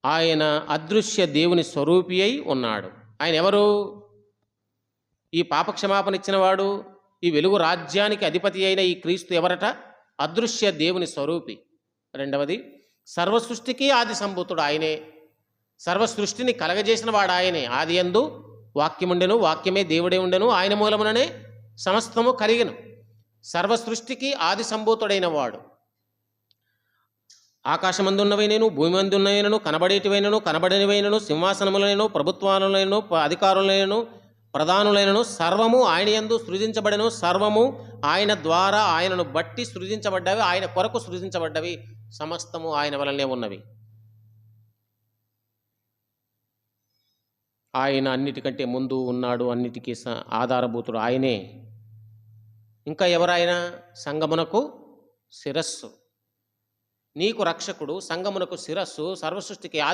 ఆయన అదృశ్య దేవుని స్వరూపి అయి ఉన్నాడు. ఆయన ఎవరు? ఈ పాపక్షమాపణ ఇచ్చినవాడు, ఈ వెలుగు రాజ్యానికి అధిపతి అయిన ఈ క్రీస్తు ఎవరట? అదృశ్య దేవుని స్వరూపి. రెండవది, సర్వసృష్టికి ఆది సంభూతుడు ఆయనే. సర్వసృష్టిని కలగజేసిన వాడు ఆయనే. ఆది యందు వాక్యముండెను, వాక్యమే దేవుడే ఉండెను, ఆయన మూలముననే సమస్తము కలిగెను. సర్వసృష్టికి ఆది సంభూతుడైన వాడు. ఆకాశమందున్నవైనను, భూమి అందున్నవైనను, కనబడేటివైనను, కనబడనివైనను, సింహాసనములైనను, ప్రభుత్వాలైనను, అధికారులైనను, ప్రధానులైనను సర్వము ఆయన యందు సృజించబడెను. సర్వము ఆయన ద్వారా, ఆయనను బట్టి సృజించబడ్డవి, ఆయన కొరకు సృజించబడ్డవి. సమస్తము ఆయన వలనే ఉన్నవి. ఆయన అన్నిటికంటే ముందు ఉన్నాడు, అన్నిటికీ ఆధారభూతుడు ఆయనే. ఇంకా ఎవరాయన? సంగమునకు శిరస్సు. నీకు రక్షకుడు, సంగమునకు శిరస్సు, సర్వసృష్టికి